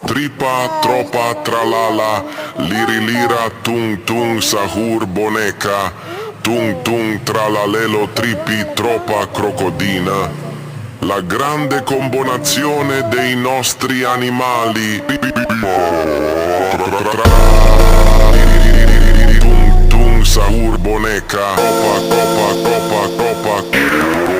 Tripa, tropa, tralala, lira, tung tung, sahur, boneca, tung tung, tralalelo, tripi, tropa, crocodina. La grande combinazione dei nostri animali. Tung tung, sahur, boneca, tropa, tropa, tropa, tropa.